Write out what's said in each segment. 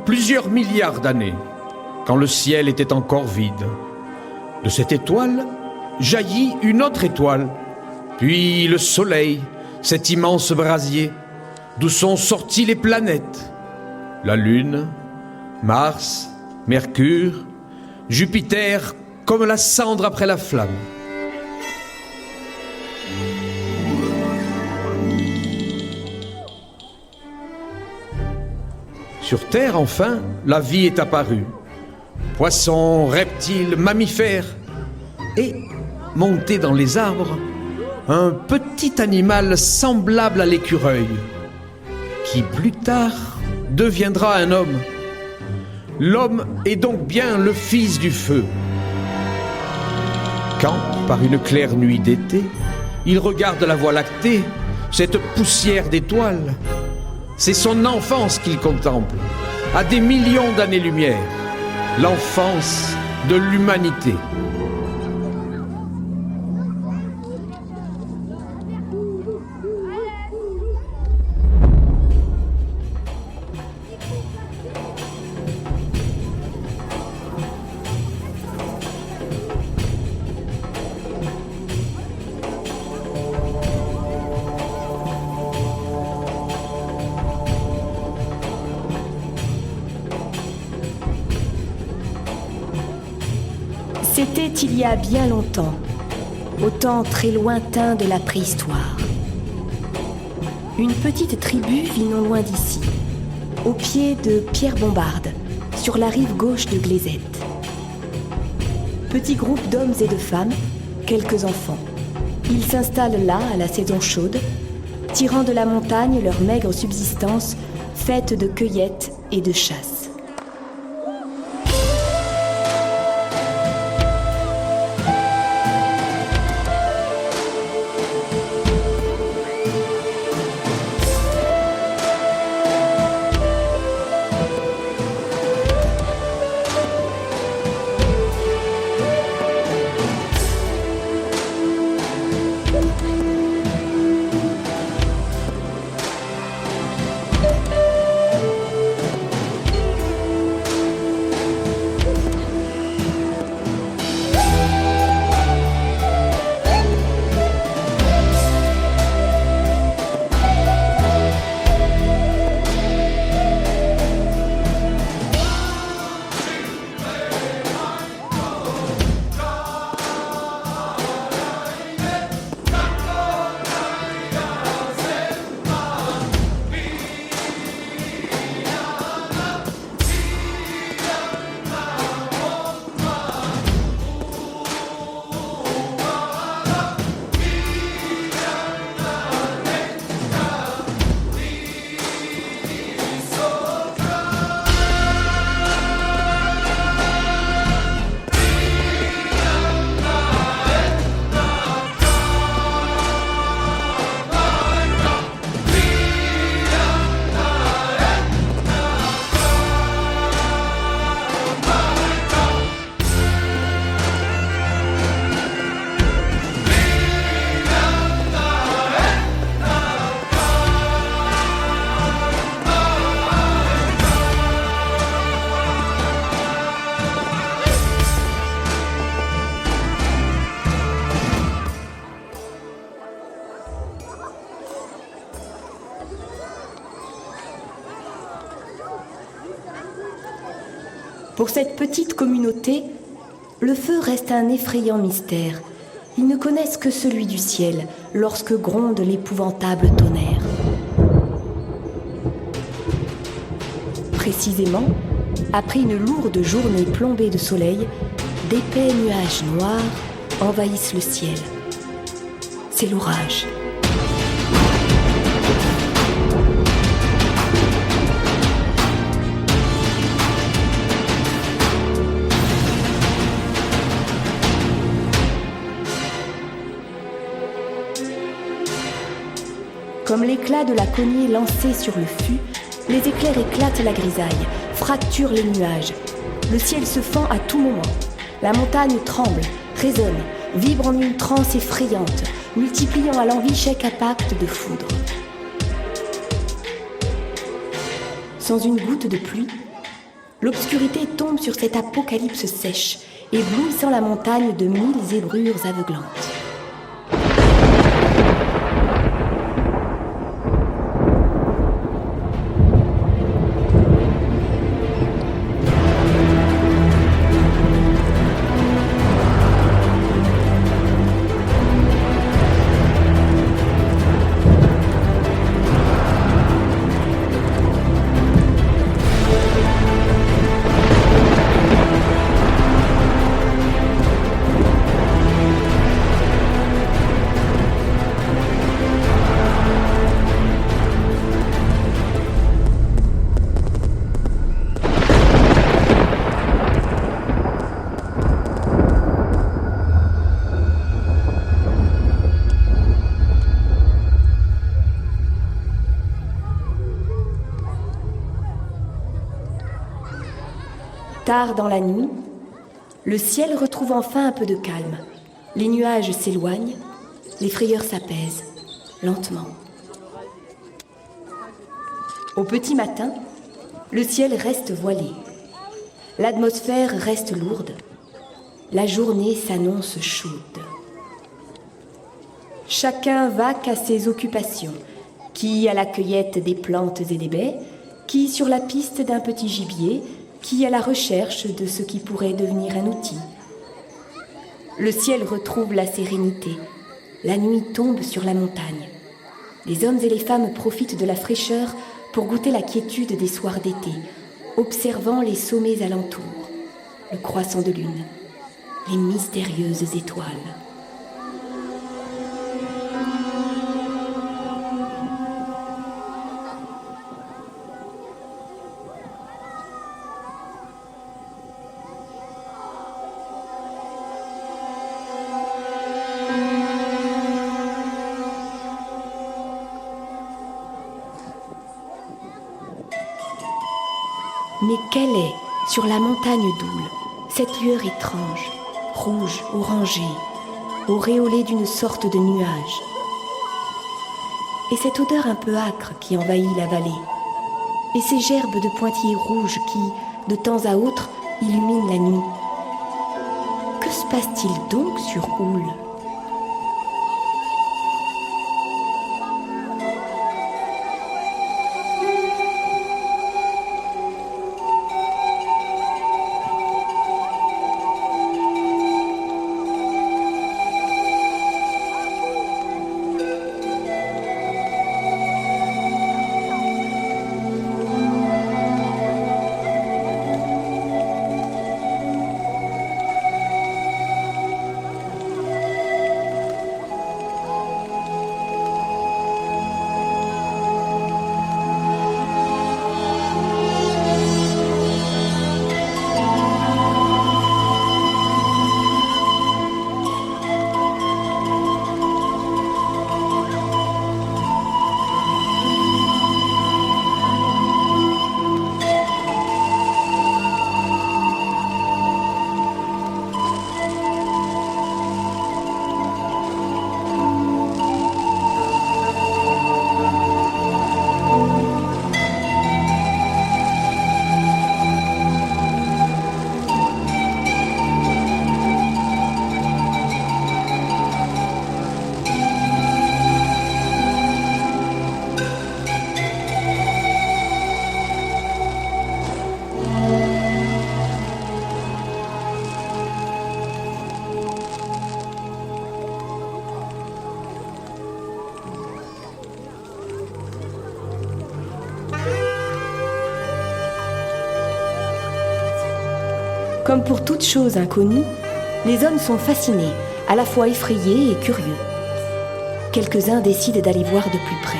Plusieurs milliards d'années, quand le ciel était encore vide. De cette étoile jaillit une autre étoile, puis le soleil, cet immense brasier, d'où sont sorties les planètes, la Lune, Mars, Mercure, Jupiter, comme la cendre après la flamme. Sur Terre, enfin, la vie est apparue. Poissons, reptiles, mammifères. Et, monté dans les arbres, un petit animal semblable à l'écureuil, qui plus tard deviendra un homme. L'homme est donc bien le fils du feu. Quand, par une claire nuit d'été, il regarde la Voie lactée, cette poussière d'étoiles, c'est son enfance qu'il contemple, à des millions d'années-lumière, l'enfance de l'humanité. C'était il y a bien longtemps, au temps très lointain de la préhistoire. Une petite tribu vit non loin d'ici, au pied de Pierre Bombarde, sur la rive gauche de Glaisette. Petit groupe d'hommes et de femmes, quelques enfants. Ils s'installent là à la saison chaude, tirant de la montagne leur maigre subsistance faite de cueillettes et de chasse. Pour cette petite communauté, le feu reste un effrayant mystère. Ils ne connaissent que celui du ciel, lorsque gronde l'épouvantable tonnerre. Précisément, après une lourde journée plombée de soleil, d'épais nuages noirs envahissent le ciel. C'est l'orage. Comme l'éclat de la cognée lancée sur le fût, les éclairs éclatent la grisaille, fracturent les nuages. Le ciel se fend à tout moment. La montagne tremble, résonne, vibre en une transe effrayante, multipliant à l'envi chaque impact de foudre. sans une goutte de pluie, l'obscurité tombe sur cette apocalypse sèche, éblouissant la montagne de 1000 zébrures aveuglantes. Tard dans la nuit, le ciel retrouve enfin un peu de calme. Les nuages s'éloignent, les frayeurs s'apaisent, lentement. Au petit matin, le ciel reste voilé. L'atmosphère reste lourde. La journée s'annonce chaude. Chacun vaque à ses occupations, qui à la cueillette des plantes et des baies, qui sur la piste d'un petit gibier, qui à la recherche de ce qui pourrait devenir un outil. Le ciel retrouve la sérénité. La nuit tombe sur la montagne. Les hommes et les femmes profitent de la fraîcheur pour goûter la quiétude des soirs d'été, observant les sommets alentours, le croissant de lune, les mystérieuses étoiles. Mais quelle est, sur la montagne d'Oul, cette lueur étrange, rouge, orangée, auréolée d'une sorte de nuage? Et cette odeur un peu âcre qui envahit la vallée? Et ces gerbes de pointillés rouges qui, de temps à autre, illuminent la nuit? Que se passe-t-il donc sur Oul ? Comme pour toute chose inconnue, les hommes sont fascinés, à la fois effrayés et curieux. Quelques-uns décident d'aller voir de plus près.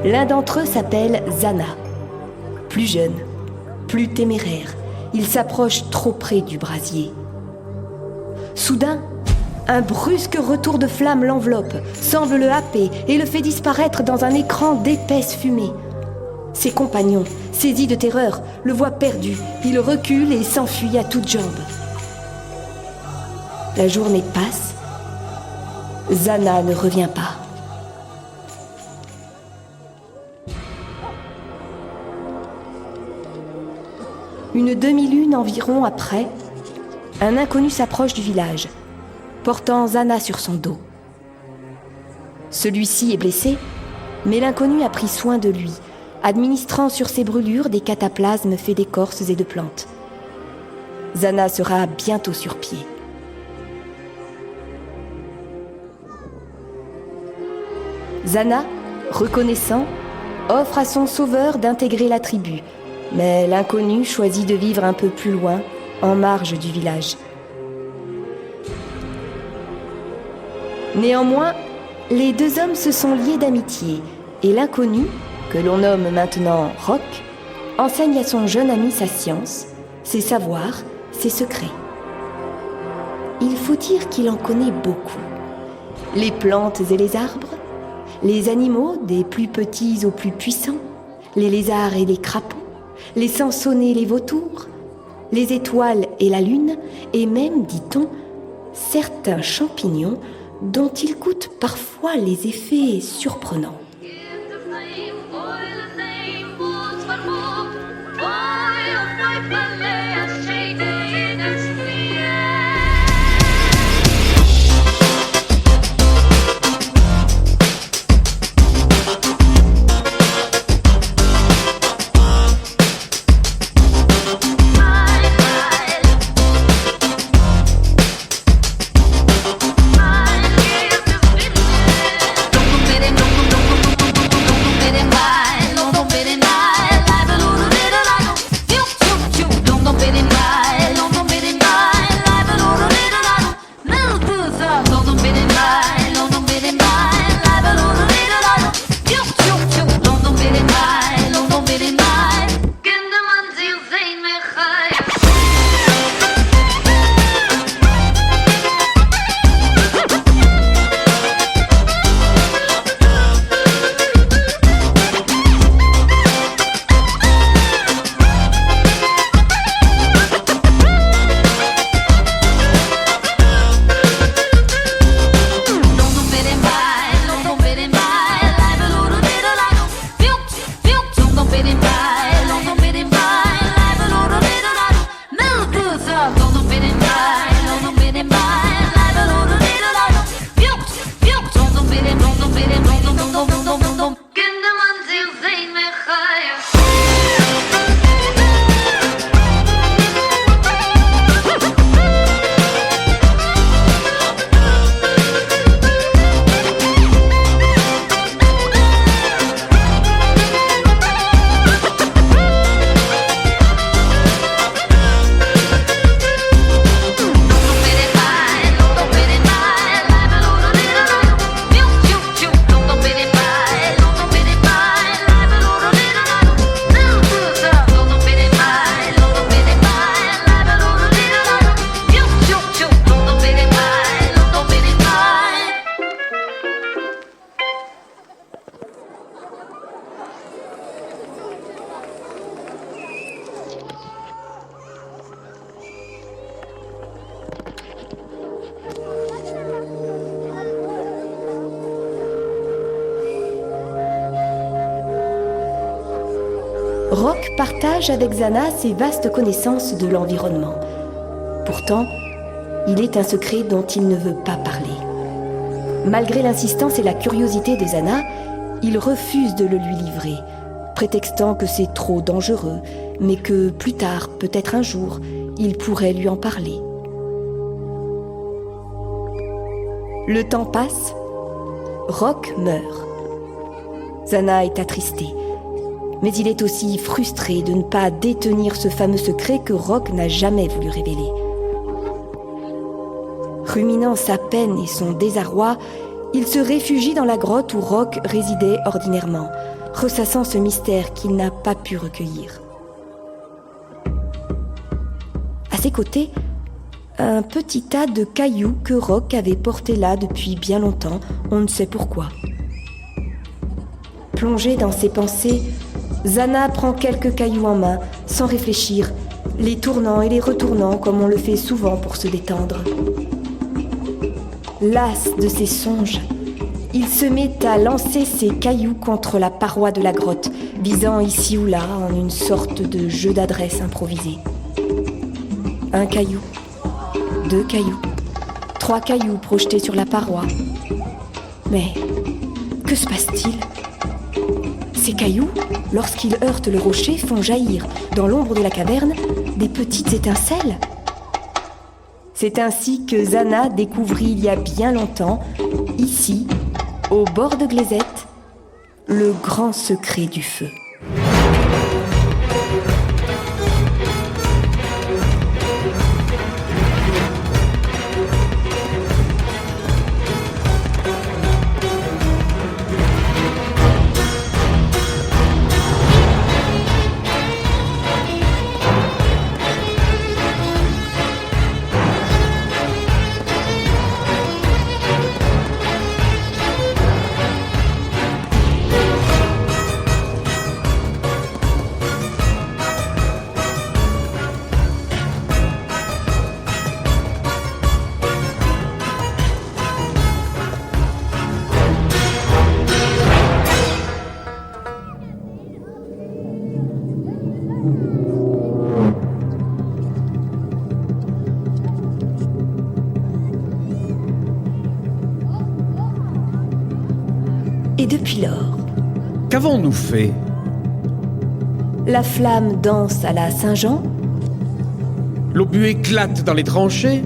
L'un d'entre eux s'appelle Zana. Plus jeune, plus téméraire, il s'approche trop près du brasier. Soudain, un brusque retour de flamme l'enveloppe, semble le happer et le fait disparaître dans un écran d'épaisse fumée. Ses compagnons, saisis de terreur, le voient perdu. Il recule et s'enfuit à toutes jambes. La journée passe. Zana ne revient pas. Une demi-lune environ après, un inconnu s'approche du village, portant Zana sur son dos. Celui-ci est blessé, mais l'inconnu a pris soin de lui, administrant sur ses brûlures des cataplasmes faits d'écorces et de plantes. Zana sera bientôt sur pied. Zana, reconnaissant, offre à son sauveur d'intégrer la tribu, mais l'inconnu choisit de vivre un peu plus loin, en marge du village. Néanmoins, les deux hommes se sont liés d'amitié, et l'inconnu, que l'on nomme maintenant Roc, enseigne à son jeune ami sa science, ses savoirs, ses secrets. Il faut dire qu'il en connaît beaucoup. Les plantes et les arbres, les animaux des plus petits aux plus puissants, les lézards et les crapauds, les sansonnets et les vautours, les étoiles et la lune, et même, dit-on, certains champignons dont il goûte parfois les effets surprenants. Roc partage avec Zana ses vastes connaissances de l'environnement. Pourtant, il est un secret dont il ne veut pas parler. Malgré l'insistance et la curiosité de Zana, il refuse de le lui livrer, prétextant que c'est trop dangereux, mais que plus tard, peut-être un jour, il pourrait lui en parler. Le temps passe, Roc meurt. Zana est attristée. Mais il est aussi frustré de ne pas détenir ce fameux secret que Roc n'a jamais voulu révéler. Ruminant sa peine et son désarroi, il se réfugie dans la grotte où Roc résidait ordinairement, ressassant ce mystère qu'il n'a pas pu recueillir. À ses côtés, un petit tas de cailloux que Roc avait porté là depuis bien longtemps, on ne sait pourquoi. Plongé dans ses pensées, Zana prend quelques cailloux en main, sans réfléchir, les tournant et les retournant comme on le fait souvent pour se détendre. Las de ses songes, il se met à lancer ses cailloux contre la paroi de la grotte, visant ici ou là en une sorte de jeu d'adresse improvisé. 1 caillou, 2 cailloux, 3 cailloux projetés sur la paroi. Mais que se passe-t-il ? Ces cailloux, lorsqu'ils heurtent le rocher, font jaillir, dans l'ombre de la caverne, des petites étincelles. C'est ainsi que Zana découvrit il y a bien longtemps, ici, au bord de Glaisette, le grand secret du feu. Et depuis lors, Qu'avons-nous fait? la flamme danse à la Saint-Jean, L'obus éclate dans les tranchées,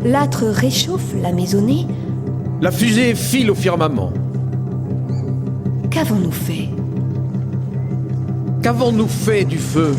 l'âtre réchauffe la maisonnée. la fusée file au firmament. Qu'avons-nous fait ? Qu'avons-nous fait du feu?